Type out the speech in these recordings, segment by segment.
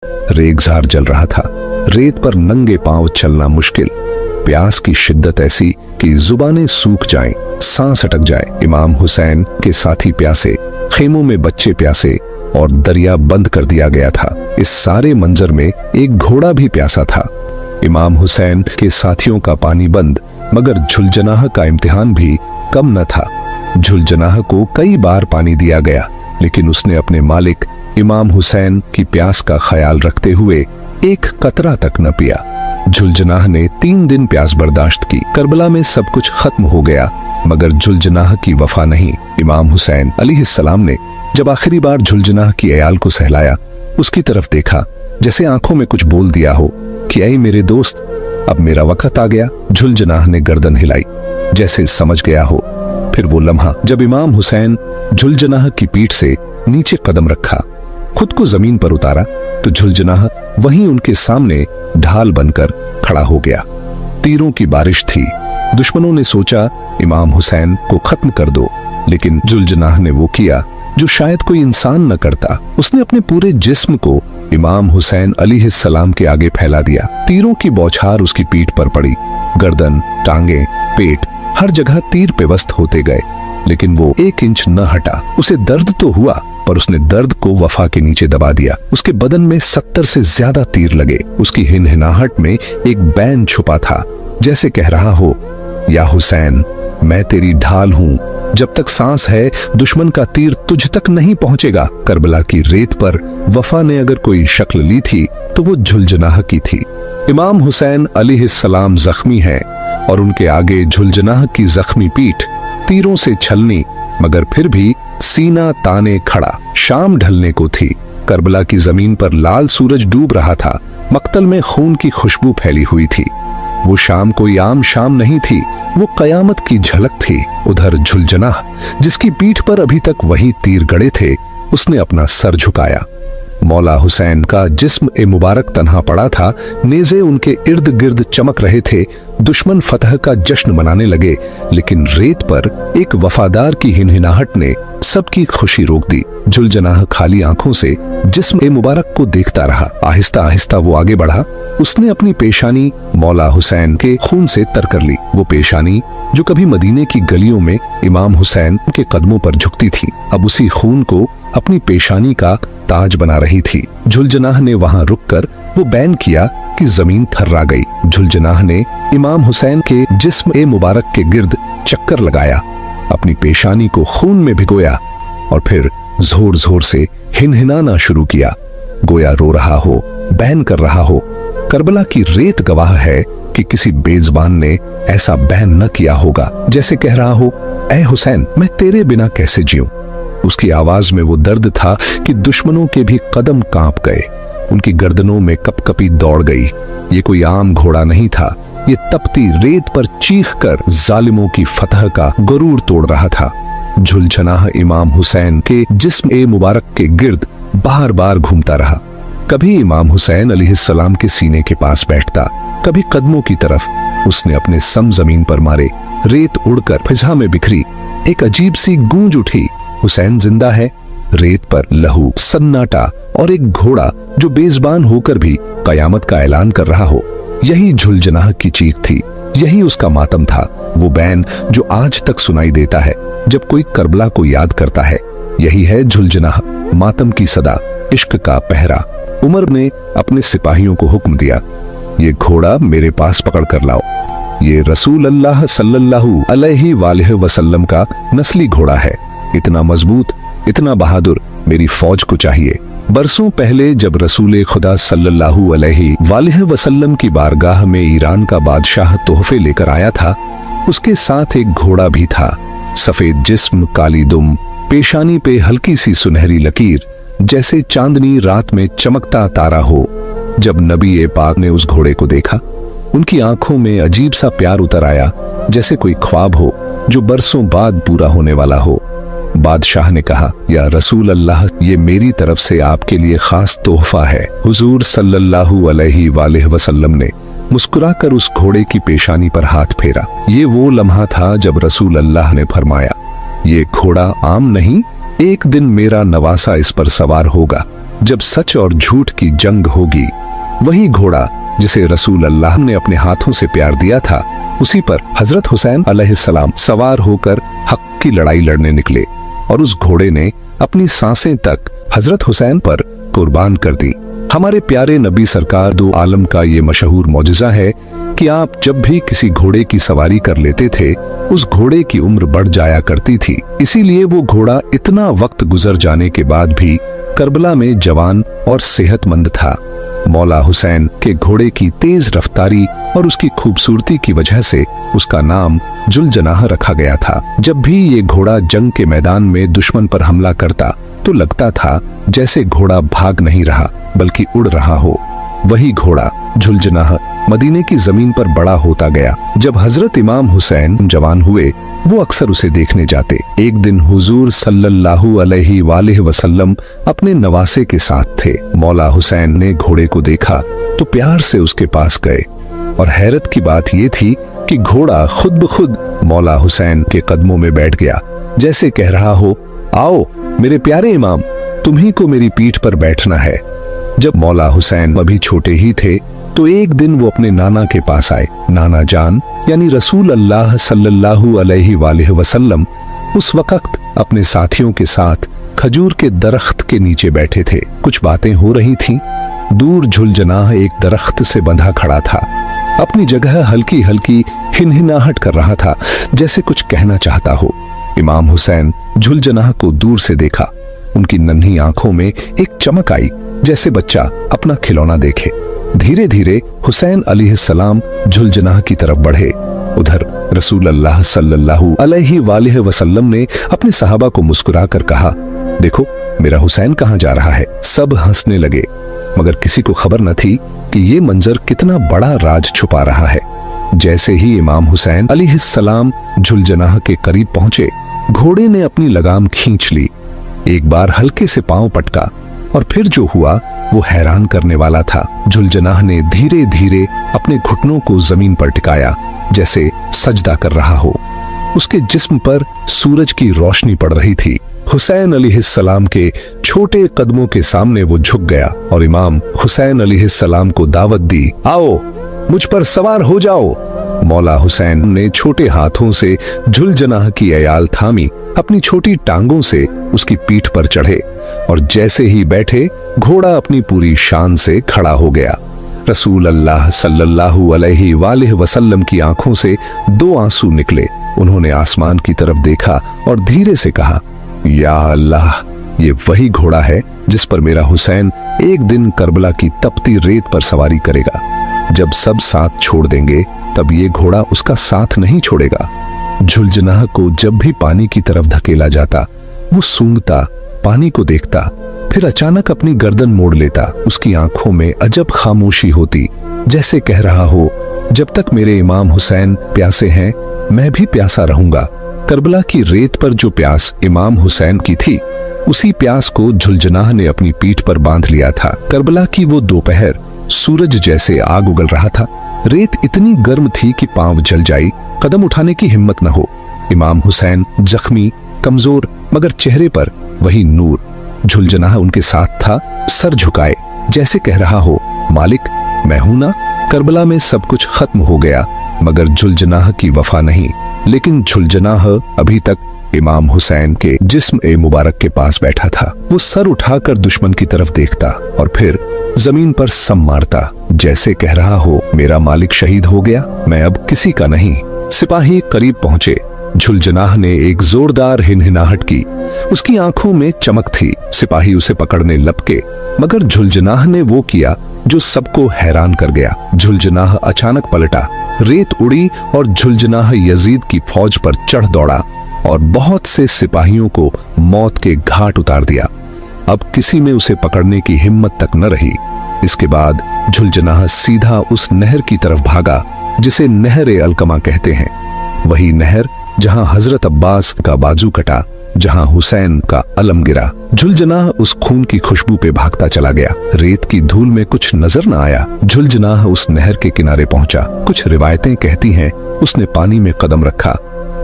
रेगजार जल रहा था, रेत पर नंगे पांव चलना मुश्किल, प्यास की शिद्दत ऐसी कि जुबानें सूख जाएं, सांस अटक जाए। इमाम हुसैन के साथी प्यासे, खेमों में बच्चे प्यासे और दरिया बंद कर दिया गया था। इस सारे मंजर में एक घोड़ा भी प्यासा था। इमाम हुसैन के साथियों का पानी बंद, मगर झुलजनाह का इम्तिहान भी कम न था। झुलजनाह को कई बार पानी दिया गया, लेकिन उसने अपने मालिक इमाम हुसैन की प्यास का ख्याल रखते हुए एक कतरा तक न पिया। झुलजनाह ने 3 दिन प्यास बर्दाश्त की। करबला में सब कुछ खत्म हो गया, मगर झुलजनाह की वफा नहीं। इमाम हुसैन अलैहिस्सलाम ने जब आखिरी बार झुलजनाह की अयाल को सहलाया, उसकी तरफ देखा, जैसे आंखों में कुछ बोल दिया हो कि ऐ मेरे दोस्त, अब मेरा वक्त आ गया। झुलजनाह ने गर्दन हिलाई, जैसे समझ गया हो। फिर वो लम्हा जब इमाम हुसैन झुलजनाह की पीठ से नीचे कदम रखा, खुद को जमीन पर उतारा, तो झुलजनाह वहीं उनके सामने ढाल बनकर खड़ा हो गया। तीरों की बारिश थी। दुश्मनों ने सोचा इमाम हुसैन को खत्म कर दो, लेकिन झुलजनाह ने वो किया जो शायद कोई इंसान न करता। उसने अपने पूरे जिस्म को इमाम हुसैन अलैहिस्सलाम के आगे फैला दिया। तीरों की बौछार उसकी पीठ पर पड़ी। गर्दन, टांगे, पेट, हर जगह तीर पेवस्त होते गए, लेकिन वो 1 इंच न हटा। उसे दर्द तो हुआ, पर उसने दर्द को वफा के नीचे दबा दिया। उसके बदन में 70 से ज्यादा तीर लगे। उसकी हिनहिनाहट में एक बैन छुपा था, जैसे कह रहा हो, या हुसैन, मैं तेरी ढाल हूं, जब तक सांस है दुश्मन का तीर तुझ तक नहीं पहुंचेगा। करबला की रेत पर वफा ने अगर कोई शक्ल ली थी तो वो झुलजनाह की थी। इमाम हुसैन अलैहिस्सलाम जख्मी हैं और उनके आगे झुलजनाह की जख्मी पीठ तीरों से छलनी, मगर फिर भी सीना ताने खड़ा। शाम ढलने को थी। करबला की जमीन पर लाल सूरज डूब रहा था। मक्तल में खून की खुशबू फैली हुई थी। वो शाम कोई आम शाम नहीं थी, वो कयामत की झलक थी। उधर झुलजनाह, जिसकी पीठ पर अभी तक वही तीर गड़े थे, उसने अपना सर झुकाया। मौला हुसैन का जिस्म ए मुबारक तन्हा पड़ा था। नेज़े उनके इर्द गिर्द चमक रहे थे। दुश्मन फतह का जश्न मनाने लगे, लेकिन रेत पर एक वफादार की हिनहिनाहट ने सबकी खुशी रोक दी। झुलजनाह खाली आंखों से जिस्म ए मुबारक को देखता रहा। आहिस्ता आहिस्ता वो आगे बढ़ा। उसने अपनी पेशानी मौला हुसैन के खून से तर कर ली। वो पेशानी जो कभी मदीने की गलियों में इमाम हुसैन के कदमों पर झुकती थी, अब उसी खून को अपनी पेशानी का ताज बना रही थी। झुलजनाह ने वहां रुककर वो बैन किया कि जमीन थर्रा गई। झुलजनाह ने इमाम हुसैन के जिस्म ए मुबारक के गिर्द चक्कर लगाया, अपनी पेशानी को खून में भिगोया और फिर जोर जोर से हिनहिनाना शुरू किया, गोया रो रहा हो, बैन कर रहा हो। करबला की रेत गवाह है कि किसी बेज़बान ने ऐसा बैन न किया होगा, जैसे कह रहा हो, ऐ हुसैन, मैं तेरे बिना कैसे जीऊं। उसकी आवाज में वो दर्द था कि दुश्मनों के भी कदम कांप गए। उनकी गर्दनों में कपकपी दौड़ गई। ये कोई आम घोड़ा नहीं था, ये तपती रेत पर चीख कर जालिमों की फतह का गरूर तोड़ रहा था। झुलजनाह इमाम हुसैन के जिस्म ए मुबारक के गिर्द बार बार घूमता रहा। कभी इमाम हुसैन अलैहिस्सलाम के सीने के पास बैठता, कभी कदमों की तरफ। उसने अपने सम जमीन पर मारे। रेत उड़कर फिजा में बिखरी। एक अजीब सी गूंज उठी, हुसैन जिंदा है। रेत पर लहू, सन्नाटा और एक घोड़ा जो बेज़बान होकर भी कयामत का ऐलान कर रहा हो। यही झुलजनाह की चीख थी, यही उसका मातम था। वो बैन जो आज तक सुनाई देता है जब कोई करबला को याद करता है। यही है झुलजनाह, मातम की सदा, इश्क का पहरा। उमर ने अपने सिपाहियों को हुक्म दिया, ये घोड़ा मेरे पास पकड़ कर लाओ। ये रसूल अल्लाह सल्लल्लाहु अलैहि वसल्लम का नस्ली घोड़ा है। इतना मजबूत, इतना बहादुर मेरी फौज को चाहिए। बरसों पहले जब रसूल खुदा सल्लल्लाहु अलैहि वसल्लम की बारगाह में ईरान का बादशाह तोहफे लेकर आया था, उसके साथ एक घोड़ा भी था। सफेद जिस्म, काली दुम, पेशानी पे हल्की सी सुनहरी लकीर, जैसे चांदनी रात में चमकता तारा हो। जब नबी ए पाक ने उस घोड़े को देखा, उनकी आंखों में अजीब सा प्यार उतर आया, जैसे कोई ख्वाब हो जो बरसों बाद पूरा होने वाला हो। बादशाह ने कहा, या रसूल अल्लाह, ये मेरी तरफ से आपके लिए खास तोहफा है। हुजूर सल्लल्लाहु अलैहि वसल्लम ने मुस्कुराकर उस घोड़े की पेशानी पर हाथ फेरा। ये वो लम्हा था जब रसूल अल्लाह ने फरमाया, ये घोड़ा आम नहीं, एक दिन मेरा नवासा इस पर सवार होगा। जब सच और झूठ की जंग होगी, वही घोड़ा जिसे रसूल अल्लाह ने अपने हाथों से प्यार दिया था, उसी पर हजरत हुसैन अलैहिस्सलाम सवार होकर हक की लड़ाई लड़ने निकले और उस घोड़े ने अपनी सांसें तक हजरत हुसैन पर कुर्बान कर दी। हमारे प्यारे नबी सरकार दो आलम का ये मशहूर मौजिज़ा है कि आप जब भी किसी घोड़े की सवारी कर लेते थे, उस घोड़े की उम्र बढ़ जाया करती थी। इसीलिए वो घोड़ा इतना वक्त गुजर जाने के बाद भी करबला में जवान और सेहतमंद था। मौला हुसैन के घोड़े की तेज रफ्तारी और उसकी खूबसूरती की वजह से उसका नाम जुलजनाह रखा गया था। जब भी ये घोड़ा जंग के मैदान में दुश्मन पर हमला करता तो लगता था जैसे घोड़ा भाग नहीं रहा बल्कि उड़ रहा हो। वही घोड़ा जुलजनाह मदीने की जमीन पर बड़ा होता गया। जब हजरत इमाम हुसैन जवान हुए, वो अक्सर उसे देखने जाते। एक दिन हुजूर सल्लल्लाहु अलैहि वसल्लम अपने नवासे के साथ थे। मौला हुसैन ने घोड़े को देखा तो प्यार से उसके पास गए और हैरत की बात यह थी कि घोड़ा खुद ब खुद मौला हुसैन के कदमों में बैठ गया, जैसे कह रहा हो, आओ मेरे प्यारे इमाम, तुम्ही को मेरी पीठ पर बैठना है। जब मौला हुसैन अभी छोटे ही थे तो एक दिन वो अपने नाना के पास आए। नाना जान यानी रसूल अल्लाह सल्लल्लाहु अलैहि वसल्लम उस वक्त अपने साथियों के साथ खजूर के दरख्त के नीचे बैठे थे। कुछ बातें हो रही थीं। दूर जुलजनाह एक दरख्त से बंधा खड़ा था, अपनी जगह हल्की हल्की हिनहिनाहट कर रहा था, जैसे कुछ कहना चाहता हो। इमाम हुसैन जुलजनाह को दूर से देखा। उनकी नन्ही आंखों में एक चमक आई, जैसे बच्चा अपना खिलौना देखे। धीरे धीरे हुसैन अलैहिस्सलाम जुलजनाह की तरफ बढ़े। उधर रसूल अल्लाह सल्लल्लाहु अलैहि वसल्लम ने अपने सहाबा को मुस्कुराकर कहा, देखो मेरा हुसैन कहाँ जा रहा है। सब हंसने लगे, मगर किसी को खबर न थी कि ये मंजर कितना बड़ा राज छुपा रहा है। जैसे ही इमाम हुसैन अलैहिस्सलाम जुलजनाह के करीब पहुंचे, घोड़े ने अपनी लगाम खींच ली। एक बार हल्के से पांव पटका और फिर जो हुआ वो हैरान करने वाला था। जुलजनाह ने धीरे धीरे अपने घुटनों को जमीन पर टिकाया, जैसे सजदा कर रहा हो। उसके जिस्म पर सूरज की रोशनी पड़ रही थी। हुसैन अलैहिस्सलाम के छोटे कदमों के सामने वो झुक गया और इमाम हुसैन अलैहिस्सलाम को दावत दी, आओ मुझ पर सवार हो जाओ। मौला हुसैन ने छोटे हाथों से जुलजनाह की अयाल थामी, अपनी छोटी टांगों से उसकी पीठ पर चढ़े और जैसे ही बैठे, घोड़ा अपनी पूरी शान से खड़ा हो गया। रसूल अल्लाह सल्लल्लाहु अलैहि वसल्लम की आंखों से दो आंसू निकले। उन्होंने आसमान की तरफ देखा और धीरे से कहा, या अल्लाह, ये वही घोड़ा है जिस पर मेरा हुसैन एक दिन करबला की तपती रेत पर सवारी करेगा। जब सब साथ छोड़ देंगे तब ये घोड़ा उसका साथ नहीं छोड़ेगा। जुलजनाह को जब भी पानी की तरफ धकेला जाता, वो सूंघता, पानी को देखता, फिर अचानक अपनी गर्दन मोड़ लेता। उसकी आंखों में अजब खामोशी होती, जैसे कह रहा हो, जब तक मेरे इमाम हुसैन प्यासे हैं, मैं भी प्यासा रहूंगा। करबला की रेत पर जो प्यास इमाम हुसैन की थी, उसी प्यास को जुलजनाह ने अपनी पीठ पर बांध लिया था। करबला की वो दोपहर सूरज जैसे आग उगल रहा था। रेत इतनी गर्म थी कि पांव जल जाई, कदम उठाने की हिम्मत न हो। इमाम हुसैन जख्मी, कमजोर, मगर चेहरे पर वही नूर। जुलजनाह उनके साथ था, सर झुकाए, जैसे कह रहा हो, मालिक मैं हूं ना। करबला में सब कुछ खत्म हो गया, मगर जुलजनाह की वफा नहीं। लेकिन जुलजनाह अभी तक इमाम हुसैन के जिस्म ए मुबारक के पास बैठा था। वो सर उठाकर दुश्मन की तरफ देखता और फिर जमीन पर सम मारता, जैसे कह रहा हो, मेरा मालिक शहीद हो गया, मैं अब किसी का नहीं। सिपाही करीब पहुंचे। जुलजनाह ने एक जोरदार हिनहिनाहट की। उसकी आंखों में चमक थी। सिपाही उसे पकड़ने लपके, मगर जुलजनाह ने वो किया जो सबको हैरान कर गया। जुलजनाह अचानक पलटा, रेत उड़ी और जुलजनाह यजीद की फौज पर चढ़ दौड़ा और बहुत से सिपाहियों को मौत के घाट उतार दिया। अब किसी में उसे पकड़ने की हिम्मत तक न रही। इसके बाद जुलजनाह सीधा उस नहर की तरफ भागा जिसे नहर-ए-अलकमा कहते हैं। वही नहर जहां हजरत अब्बास का बाजू कटा, जहां हुसैन का अलम गिरा। जुलजनाह उस खून की खुशबू पे भागता चला गया। रेत की धूल में कुछ नजर न आया। जुलजनाह उस नहर के किनारे पहुंचा। कुछ रिवायतें कहती हैं उसने पानी में कदम रखा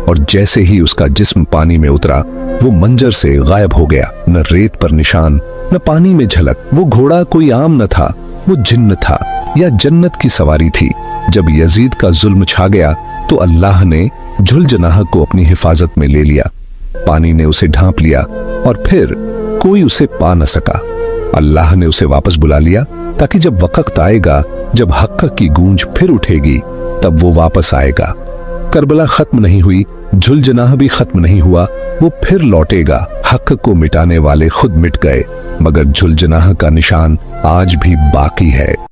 और जैसे ही उसका जिस्म पानी में उतरा, वो मंजर से गायब हो गया। न रेत पर निशान, न पानी में झलक। वो घोड़ा कोई आम न था, वो जिन्न था या जन्नत की सवारी थी। जब यजीद का जुल्म छा गया तो अल्लाह ने झुलजनाह को अपनी हिफाजत में ले लिया। पानी ने उसे ढांप लिया और फिर कोई उसे पा न सका। अल्लाह ने उसे वापस बुला लिया ताकि जब वक्त आएगा, जब हक की गूंज फिर उठेगी, तब वो वापस आएगा। करबला खत्म नहीं हुई, झुलजनाह भी खत्म नहीं हुआ, वो फिर लौटेगा। हक को मिटाने वाले खुद मिट गए, मगर झुलजनाह का निशान आज भी बाकी है।